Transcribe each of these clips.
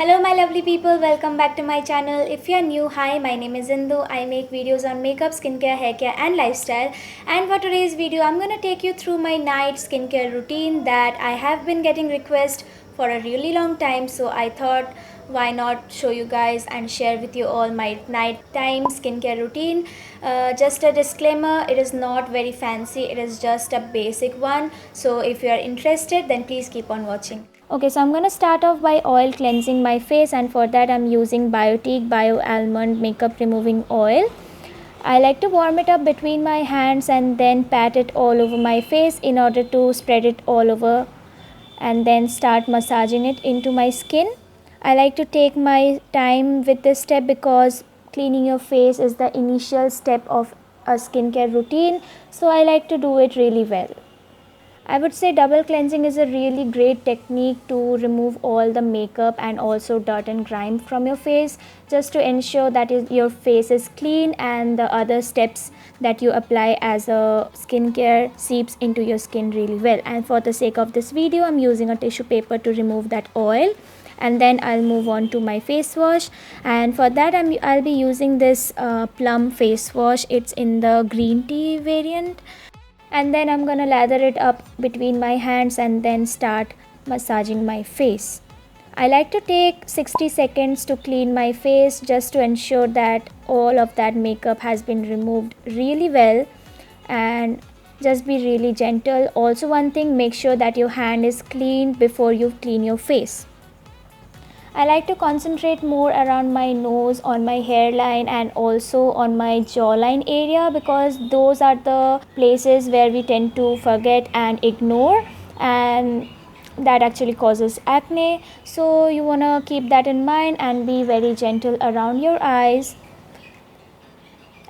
Hello my lovely people, welcome back to my channel. If you are new, hi, my name is Indu. I make videos on makeup, skincare, haircare and lifestyle. And for today's video, I'm going to take you through my night skincare routine that I have been getting requests for a really long time. So I thought why not show you guys and share with you all my nighttime skincare routine. Just a disclaimer, it is not very fancy, it is just a basic one. So if you are interested, then please keep on watching. Okay, so I'm going to start off by oil cleansing my face, and for that I'm using Biotique Bio Almond Makeup Removing Oil. I like to warm it up between my hands and then pat it all over my face in order to spread it all over and then start massaging it into my skin. I like to take my time with this step because cleaning your face is the initial step of a skincare routine, so I like to do it really well. I would say double cleansing is a really great technique to remove all the makeup and also dirt and grime from your face, just to ensure that your face is clean and the other steps that you apply as a skincare seeps into your skin really well. And for the sake of this video, I'm using a tissue paper to remove that oil, and then I'll move on to my face wash. And for that I'll be using this plum face wash. It's in the green tea variant, and then I'm gonna lather it up between my hands and then start massaging my face. I like to take 60 seconds to clean my face just to ensure that all of that makeup has been removed really well, and just be really gentle. Also, one thing, make sure that your hand is clean before you clean your face. I like to concentrate more around my nose, on my hairline and also on my jawline area, because those are the places where we tend to forget and ignore, and that actually causes acne. So you want to keep that in mind and be very gentle around your eyes.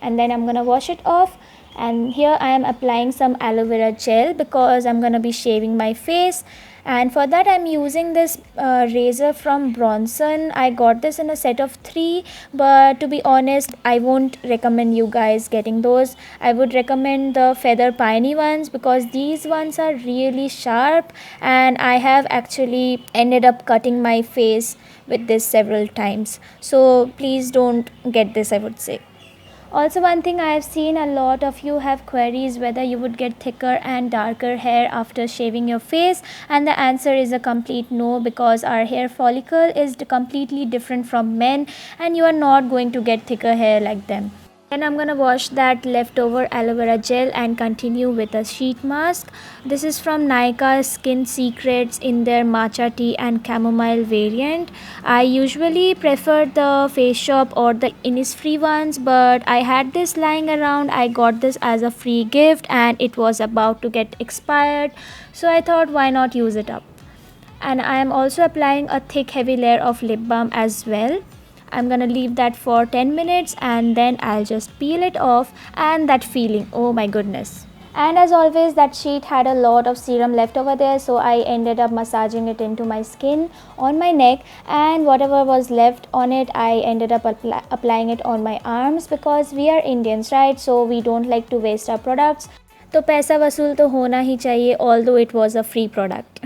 And then I'm gonna wash it off, and here I am applying some aloe vera gel because I'm gonna be shaving my face. And for that I'm using this razor from Bronson. I got this in a set of 3, but to be honest I won't recommend you guys getting those. I would recommend the Feather Piney ones because these ones are really sharp, and I have actually ended up cutting my face with this several times. So please don't get this, I would say. Also, one thing I have seen, a lot of you have queries whether you would get thicker and darker hair after shaving your face, and the answer is a complete no, because our hair follicle is completely different from men and you are not going to get thicker hair like them. Then I'm gonna wash that leftover aloe vera gel and continue with a sheet mask. This is from Nykaa Skin Secrets in their matcha tea and chamomile variant. I usually prefer the Face Shop or the Innisfree ones, but I had this lying around. I got this as a free gift and it was about to get expired, so I thought why not use it up. And I am also applying a thick heavy layer of lip balm as well. I'm gonna leave that for 10 minutes and then I'll just peel it off, and that feeling, oh my goodness. And as always, that sheet had a lot of serum left over there, so I ended up massaging it into my skin on my neck, and whatever was left on it I ended up applying it on my arms, because we are Indians, right? So we don't like to waste our products. तो पैसा वसूल तो होना ही चाहिए, although it was a free product.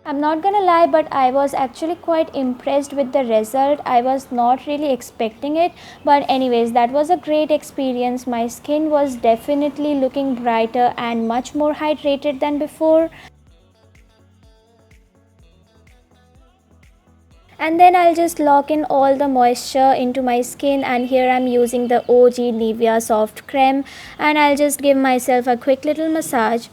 I'm not gonna lie, but I was actually quite impressed with the result. I was not really expecting it, but anyways, that was a great experience. My skin was definitely looking brighter and much more hydrated than before. And then I'll just lock in all the moisture into my skin, and here I'm using the OG Nivea Soft Creme, and I'll just give myself a quick little massage.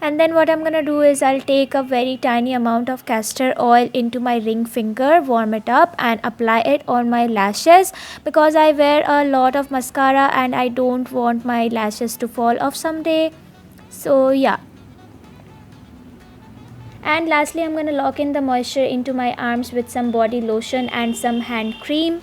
And then what I'm gonna do is I'll take a very tiny amount of castor oil into my ring finger, warm it up and apply it on my lashes, because I wear a lot of mascara and I don't want my lashes to fall off someday. So yeah. And lastly, I'm gonna lock in the moisture into my arms with some body lotion and some hand cream.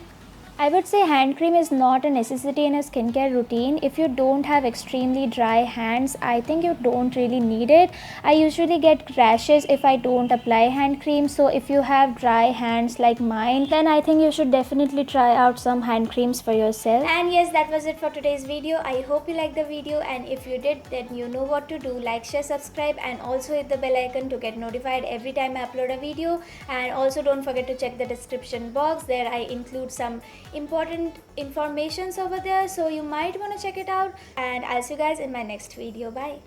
I would say hand cream is not a necessity in a skincare routine. If you don't have extremely dry hands, I think you don't really need it. I usually get rashes if I don't apply hand cream. So if you have dry hands like mine, then I think you should definitely try out some hand creams for yourself. And yes, that was it for today's video. I hope you liked the video, and if you did, then you know what to do. Like, share, subscribe, and also hit the bell icon to get notified every time I upload a video. And also don't forget to check the description box. There I include some important informations over there, so you might want to check it out. And I'll see you guys in my next video. Bye.